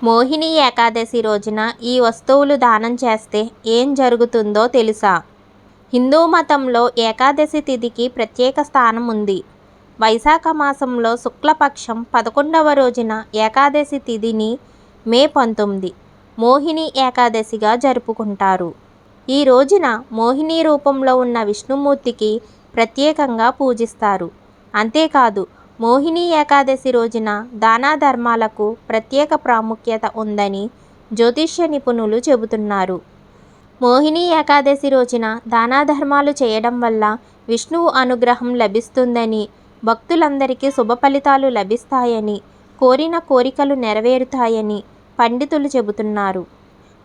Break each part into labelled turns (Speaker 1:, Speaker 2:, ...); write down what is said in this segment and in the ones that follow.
Speaker 1: మోహిని ఏకాదశి రోజున ఈ వస్తువులు దానం చేస్తే ఏం జరుగుతుందో తెలుసా? హిందూ మతంలో ఏకాదశి తిథికి ప్రత్యేక స్థానం ఉంది. వైశాఖ మాసంలో శుక్లపక్షం 11వ రోజున ఏకాదశి తిథిని మే 19 మోహిని ఏకాదశిగా జరుపుకుంటారు. ఈ రోజున మోహిని రూపంలో ఉన్న విష్ణుమూర్తికి ప్రత్యేకంగా పూజిస్తారు. అంతేకాదు, మోహిని ఏకాదశి రోజున దాన ధర్మాలకు ప్రత్యేక ప్రాముఖ్యత ఉందని జ్యోతిష్య నిపుణులు చెబుతున్నారు. మోహిని ఏకాదశి రోజున దాన ధర్మాలు చేయడం వల్ల విష్ణువు అనుగ్రహం లభిస్తుందని, భక్తులందరికీ శుభ ఫలితాలు లభిస్తాయని, కోరిన కోరికలు నెరవేరుతాయని పండితులు చెబుతున్నారు.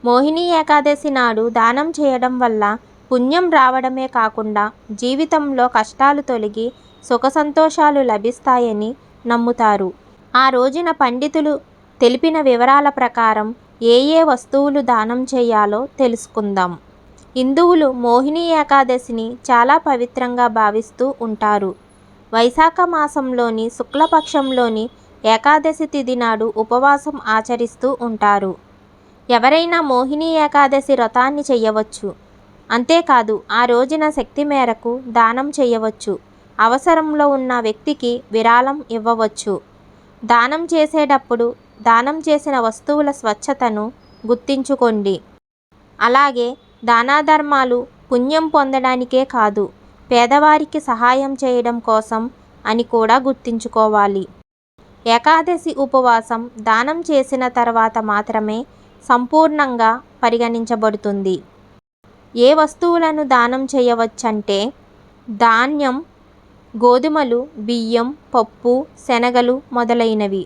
Speaker 1: మోహిని ఏకాదశి నాడు దానం చేయడం వల్ల పుణ్యం రావడమే కాకుండా జీవితంలో కష్టాలు తొలగి సుఖ సంతోషాలు లభిస్తాయని నమ్ముతారు. ఆ రోజున పండితులు తెలిపిన వివరాల ప్రకారం ఏ వస్తువులు దానం చేయాలో తెలుసుకుందాం. హిందువులు మోహిని ఏకాదశిని చాలా పవిత్రంగా భావిస్తూ ఉంటారు. వైశాఖ మాసంలోని శుక్లపక్షంలోని ఏకాదశి తిథి నాడు ఉపవాసం ఆచరిస్తూ ఉంటారు. ఎవరైనా మోహిని ఏకాదశి వ్రతాన్ని చేయవచ్చు. అంతేకాదు, ఆ రోజున శక్తి మేరకు దానం చేయవచ్చు. అవసరంలో ఉన్న వ్యక్తికి విరాళం ఇవ్వవచ్చు. దానం చేసేటప్పుడు దానం చేసిన వస్తువుల స్వచ్ఛతను గుర్తుంచుకోండి. అలాగే దాన ధర్మాలు పుణ్యం పొందడానికే కాదు, పేదవారికి సహాయం చేయడం కోసం అని కూడా గుర్తుంచుకోవాలి. ఏకాదశి ఉపవాసం దానం చేసిన తర్వాత మాత్రమే సంపూర్ణంగా పరిగణించబడుతుంది. ఏ వస్తువులను దానం చేయవచ్చంటే ధాన్యం, గోధుమలు, బియ్యం, పప్పు, శనగలు మొదలైనవి.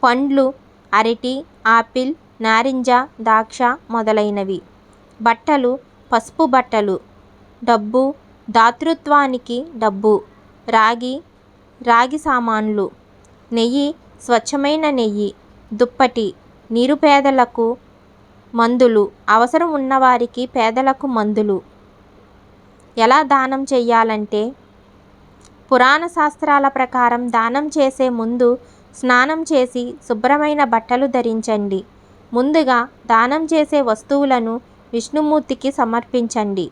Speaker 1: పండ్లు, అరటి, ఆపిల్, నారింజ, ద్రాక్ష మొదలైనవి. బట్టలు, పసుపు బట్టలు. డబ్బు, దాతృత్వానికి డబ్బు. రాగి సామాన్లు. నెయ్యి, స్వచ్ఛమైన నెయ్యి. దుప్పటి, నిరుపేదలకు మందులు. అవసరం ఉన్నవారికి పేదలకు మందులు. ఎలా దానం చేయాలంటే పురాణ శాస్త్రాల ప్రకారం దానం చేసే ముందు స్నానం చేసి శుభ్రమైన బట్టలు ధరించండి. ముందుగా దానం చేసే వస్తువులను విష్ణుమూర్తికి సమర్పించండి.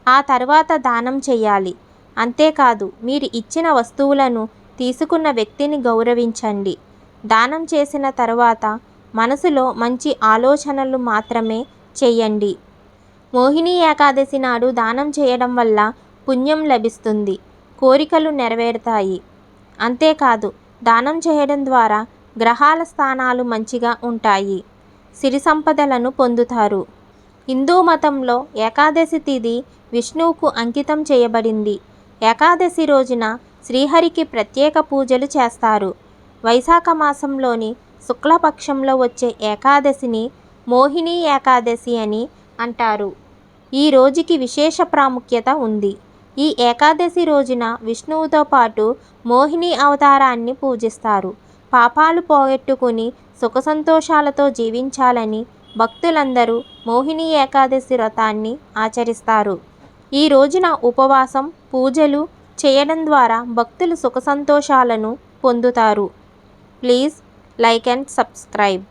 Speaker 1: ఆ తర్వాత దానం చేయాలి. అంతేకాదు, మీరు ఇచ్చిన వస్తువులను తీసుకున్న వ్యక్తిని గౌరవించండి. దానం చేసిన తరువాత మనసులో మంచి ఆలోచనలు మాత్రమే చేయండి. మోహిని ఏకాదశి నాడు దానం చేయడం వల్ల పుణ్యం లభిస్తుంది, కోరికలు నెరవేరుతాయి. అంతేకాదు, దానం చేయడం ద్వారా గ్రహాల స్థానాలు మంచిగా ఉంటాయి, సిరి సంపదలను పొందుతారు. హిందూ మతంలో ఏకాదశి తిథి విష్ణువుకు అంకితం చేయబడింది. ఏకాదశి రోజున శ్రీహరికి ప్రత్యేక పూజలు చేస్తారు. వైశాఖ మాసంలోని శుక్లపక్షంలో వచ్చే ఏకాదశిని మోహిని ఏకాదశి అని అంటారు. ఈ రోజుకి విశేష ప్రాముఖ్యత ఉంది. ఈ ఏకాదశి రోజున విష్ణువుతో పాటు మోహిని అవతారాన్ని పూజిస్తారు. పాపాలు పోగొట్టుకుని సుఖ సంతోషాలతో జీవించాలని భక్తులందరూ మోహిని ఏకాదశి వ్రతాన్ని ఆచరిస్తారు. ఈ రోజున ఉపవాసం, పూజలు చేయడం ద్వారా భక్తులు సుఖ సంతోషాలను పొందుతారు. Please like and subscribe.